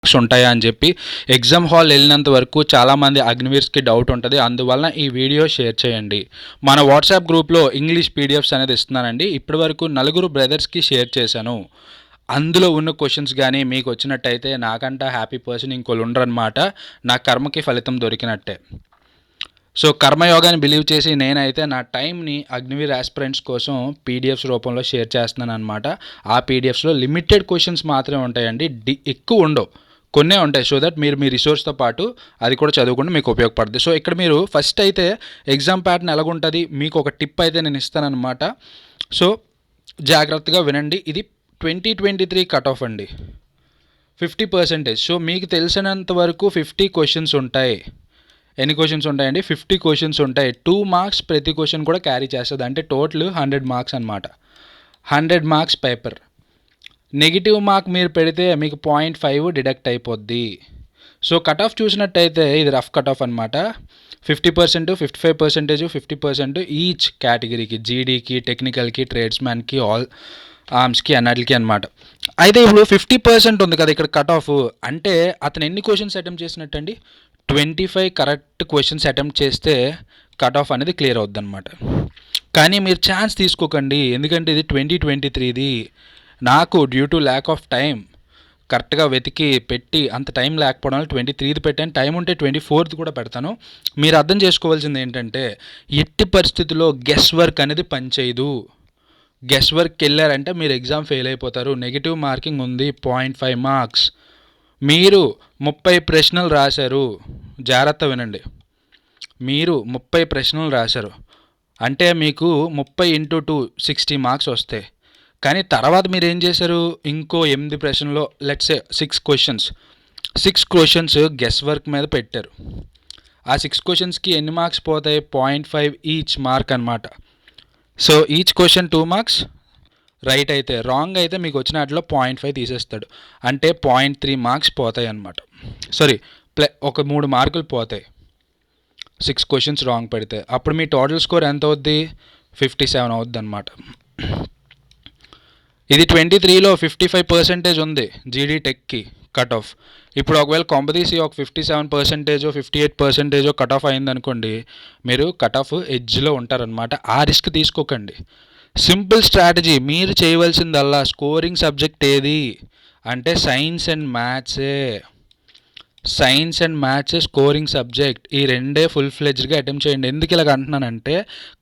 ఉంటాయా అని చెప్పి ఎగ్జామ్ హాల్ వెళ్ళినంత వరకు చాలామంది అగ్నివీర్స్కి డౌట్ ఉంటుంది. అందువలన ఈ వీడియో షేర్ చేయండి. మన వాట్సాప్ గ్రూప్లో ఇంగ్లీష్ పీడిఎఫ్స్ అనేది ఇస్తున్నానండి. ఇప్పటి వరకు 4 బ్రదర్స్కి షేర్ చేశాను. అందులో ఉన్న క్వశ్చన్స్ కానీ మీకు వచ్చినట్టయితే నాకంటా హ్యాపీ పర్సన్ ఇంకోళ్ళు ఉండరనమాట. నా కర్మకి ఫలితం దొరికినట్టే. సో కర్మయోగాన్ని బిలీవ్ చేసి నేనైతే నా టైంని అగ్నివీర్ ఆస్పిరెంట్స్ కోసం పీడిఎఫ్స్ రూపంలో షేర్ చేస్తున్నాను అనమాట. ఆ పీడిఎఫ్స్లో లిమిటెడ్ క్వశ్చన్స్ మాత్రమే ఉంటాయండి, ఎక్కువ ఉండవు, కొన్నే ఉంటాయి. సో దట్ మీరు మీ రిసోర్స్తో పాటు అది కూడా చదువుకుంటే మీకు ఉపయోగపడుతుంది. సో ఇక్కడ మీరు ఫస్ట్ అయితే ఎగ్జామ్ ప్యాటర్న్ ఎలాగుంటుంది మీకు ఒక టిప్ అయితే నేను ఇస్తానన్నమాట. సో జాగ్రత్తగా వినండి. ఇది 2023 కట్ ఆఫ్ అండి, 50%. సో మీకు తెలిసినంత వరకు 50 క్వశ్చన్స్ ఉంటాయి. ఎన్ని క్వశ్చన్స్ ఉంటాయండి? 50 క్వశ్చన్స్ ఉంటాయి. 2 మార్క్స్ ప్రతి క్వశ్చన్ కూడా క్యారీ చేస్తుంది. అంటే టోటల్ 100 మార్క్స్ అనమాట. 100 మార్క్స్ పేపర్. నెగిటివ్ మార్క్ మీరు పెడితే మీకు 0.5 డిడక్ట్ అయిపోద్ది. సో కట్ ఆఫ్ చూసినట్టయితే ఇది రఫ్ కట్ ఆఫ్ అనమాట. 50%, 55%, 50% ఈచ్ కేటగిరీకి, జీడీకి, టెక్నికల్కి, ట్రేడ్స్మ్యాన్కి, ఆల్ ఆర్మ్స్కి, అన్నిటికి అనమాట. అయితే ఇప్పుడు 50% ఉంది కదా ఇక్కడ కట్ ఆఫ్. అంటే అతను ఎన్ని క్వశ్చన్స్ అటెంప్ట్ చేసినట్టండి? 25 కరెక్ట్ క్వశ్చన్స్ అటెంప్ట్ చేస్తే కట్ ఆఫ్ అనేది క్లియర్ అవుద్ది అనమాట. కానీ మీరు ఛాన్స్ తీసుకోకండి, ఎందుకంటే ఇది 2023ది. నాకు due to lack of time కరెక్ట్గా వెతికి పెట్టి అంత టైం లేకపోవడం వల్ల 23ది పెట్టాను. టైం ఉంటే 24th కూడా పెడతాను. మీరు అర్థం చేసుకోవాల్సింది ఏంటంటే ఎట్టి పరిస్థితుల్లో గెస్ వర్క్ అనేది పనిచేయదు. గెస్ వర్క్కి వెళ్ళారంటే మీరు ఎగ్జామ్ ఫెయిల్ అయిపోతారు. నెగిటివ్ మార్కింగ్ ఉంది, 0.5 మార్క్స్. మీరు 30 ప్రశ్నలు రాశారు, జాగ్రత్త వినండి. మీరు 30 ప్రశ్నలు రాశారు అంటే మీకు 30 × 2 60 మార్క్స్ వస్తాయి. కానీ తర్వాత మీరు ఏం చేశారు? ఇంకో 8 ప్రశ్నలో లెట్సే 6 క్వశ్చన్స్ గెస్ వర్క్ మీద పెట్టారు. ఆ 6 క్వశ్చన్స్కి ఎన్ని మార్క్స్ పోతాయి? 0.5 ఈచ్ మార్క్ అనమాట. So each question 2 marks. Right అయితే, రాంగ్ అయితే మీకు వచ్చిన వాటిలో 0.5 తీసేస్తాడు. అంటే 0.3 మార్క్స్ పోతాయి అన్నమాట. సారీ, ఒక 3 మార్కులు పోతాయి 6 క్వశ్చన్స్ రాంగ్ పెడితే. అప్పుడు మీ టోటల్ స్కోర్ ఎంత అవుద్ది? 57 అవుద్ది అనమాట. ఇది 23లో 55% ఉంది జీడీ టెక్కి కట్ ఆఫ్. ఇప్పుడు ఒకవేళ కొంపదీసి ఒక 57%, 58% కట్ ఆఫ్ అయిందనుకోండి, మీరు కట్ ఆఫ్ ఎడ్జ్లో ఉంటారనమాట. ఆ రిస్క్ తీసుకోకండి. Simple strategy. మీరు చేయవలసిందల్లా స్కోరింగ్ సబ్జెక్ట్ ఏది అంటే సైన్స్ అండ్ మ్యాథ్సే. Science and maths scoring subject. ఈ రెండే ఫుల్ ఫ్లెడ్జ్గా అటెంప్ట్ చేయండి. ఎందుకు ఇలాగ అంటున్నానంటే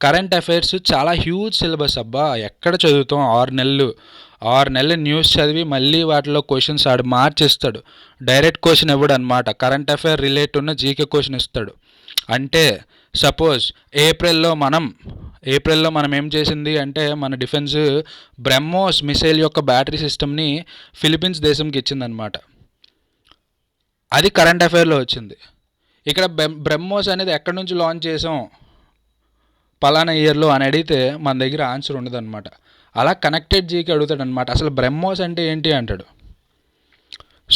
కరెంట్ అఫైర్స్ చాలా హ్యూజ్ సిలబస్. అబ్బా ఎక్కడ చదువుతాం? 6 నెలలు న్యూస్ చదివి మళ్ళీ వాటిలో క్వశ్చన్స్ ఆడు మార్చిస్తాడు. డైరెక్ట్ క్వశ్చన్ ఇవ్వడు అనమాట. కరెంట్ అఫైర్ రిలేట్ ఉన్న జీకే క్వశ్చన్ ఇస్తాడు. అంటే సపోజ్ ఏప్రిల్లో మనం ఏం చేసింది అంటే మన డిఫెన్స్ బ్రహ్మోస్ మిసైల్ యొక్క బ్యాటరీ సిస్టమ్ని ఫిలిప్పీన్స్ దేశంకి ఇచ్చిందనమాట. అది కరెంట్ అఫైర్లో వచ్చింది. ఇక్కడ బ్రహ్మోస్ అనేది ఎక్కడి నుంచి లాంచ్ చేసాం పలానా ఇయర్లో అని అడిగితే మన దగ్గర ఆన్సర్ ఉండదన్నమాట. అలా కనెక్టెడ్ జీకి అడుగుతాడు అనమాట. అసలు బ్రహ్మోస్ అంటే ఏంటి అంటాడు.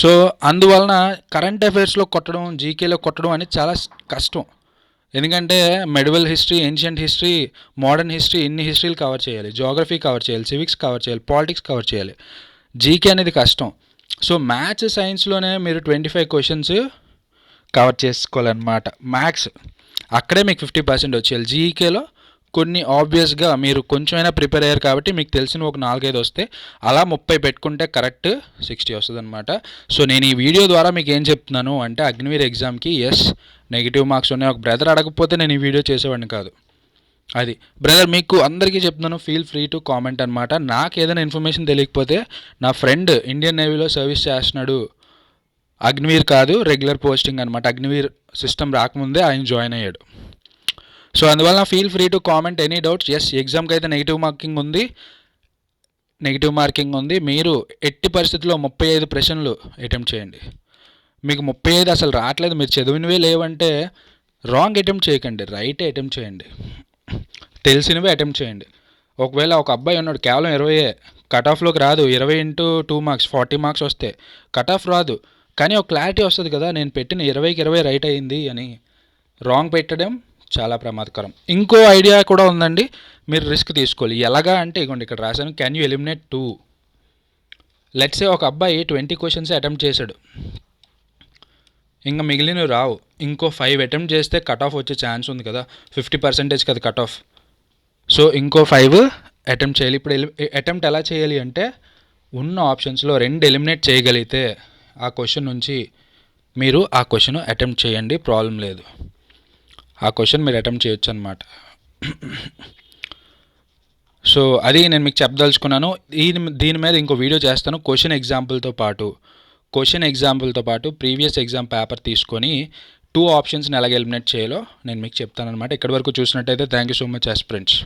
సో అందువలన కరెంట్ అఫైర్స్లో కొట్టడం, జీకేలో కొట్టడం అనేది చాలా కష్టం. ఎందుకంటే medieval history, ancient history, modern history, ఇన్ని హిస్టరీలు కవర్ చేయాలి. జోగ్రఫీ కవర్ చేయాలి, సివిక్స్ కవర్ చేయాలి, పాలిటిక్స్ కవర్ చేయాలి. జీకే అనేది కష్టం. సో మ్యాథ్స్, సైన్స్లోనే మీరు 25 క్వశ్చన్స్ కవర్ చేసుకోవాలన్నమాట. మ్యాథ్స్ అక్కడే మీకు 50% వచ్చేయాలి. జీకేలో కొన్ని ఆబ్వియస్గా మీరు కొంచెమైనా ప్రిపేర్ అయ్యారు కాబట్టి మీకు తెలిసిన ఒక 4-5 వస్తే అలా 30 పెట్టుకుంటే కరెక్ట్ 60 వస్తుంది అనమాట. సో నేను ఈ వీడియో ద్వారా మీకు ఏం చెప్తున్నాను అంటే అగ్నివీర్ ఎగ్జామ్కి నెగిటివ్ మార్క్స్ ఉన్నాయి. ఒక బ్రదర్ అడగకపోతే నేను ఈ వీడియో చేసేవాడిని కాదు. అది బ్రదర్ మీకు అందరికీ చెప్తున్నాను, ఫీల్ ఫ్రీ టు కామెంట్ అనమాట. నాకు ఏదైనా ఇన్ఫర్మేషన్ తెలియకపోతే నా ఫ్రెండ్ ఇండియన్ నేవీలో సర్వీస్ చేస్తున్నాడు, అగ్నివీర్ కాదు రెగ్యులర్ పోస్టింగ్ అనమాట. అగ్నివీర్ సిస్టమ్ రాకముందే ఆయన జాయిన్ అయ్యాడు. సో అందువల్ల feel free to comment any doubts. ఎగ్జామ్కి అయితే నెగిటివ్ మార్కింగ్ ఉంది. మీరు ఎట్టి పరిస్థితుల్లో 35 ప్రశ్నలు అటెంప్ట్ చేయండి. మీకు 35 అసలు రావట్లేదు, మీరు చదివినవే లేవంటే రాంగ్ అటెంప్ట్ చేయకండి, రైట్ అటెంప్ట్ చేయండి, తెలిసినవే అటెంప్ట్ చేయండి. ఒకవేళ ఒక అబ్బాయి ఉన్నాడు కేవలం 20 కట్ ఆఫ్లోకి రాదు. 20 × 2 మార్క్స్ 40 మార్క్స్ వస్తే కట్ ఆఫ్ రాదు. కానీ ఒక క్లారిటీ వస్తుంది కదా, నేను పెట్టిన 20కి 20 రైట్ అయింది అని. రాంగ్ పెట్టడం చాలా ప్రమాదకరం. ఇంకో ఐడియా కూడా ఉందండి, మీరు రిస్క్ తీసుకోవాలి. ఎలాగా అంటే ఇగోండి ఇక్కడ రాశాను, క్యాన్ యూ ఎలిమినేట్ 2. లెట్సే ఒక అబ్బాయి 20 క్వశ్చన్స్ అటెంప్ట్ చేశాడు. ఇంకా మిగిలినవి రావు. ఇంకో 5 అటెంప్ట్ చేస్తే కట్ ఆఫ్ వచ్చే ఛాన్స్ ఉంది కదా, 50% కదా కట్ ఆఫ్. సో ఇంకో 5 అటెంప్ట్ చేయాలి. ఇప్పుడు అటెంప్ట్ ఎలా చేయాలి అంటే, ఉన్న ఆప్షన్స్లో 2 ఎలిమినేట్ చేయగలిగితే ఆ క్వశ్చన్ నుంచి మీరు ఆ క్వశ్చన్ అటెంప్ట్ చేయండి, ప్రాబ్లం లేదు. ఆ క్వశ్చన్ మీరు అటెంప్ట్ చేయొచ్చు అనమాట. సో అది నేను మీకు చెప్పదలుచుకున్నాను. దీని మీద ఇంకో వీడియో చేస్తాను క్వశ్చన్ ఎగ్జాంపుల్తో పాటు ప్రీవియస్ ఎగ్జామ్ పేపర్ తీసుకొని 2 ఆప్షన్స్ని ఎలాగ ఎలిమినేట్ చేయాలో నేను మీకు చెప్తాను అనమాట. ఇక్కడి వరకు చూసినట్టయితే thank you so much aspirants.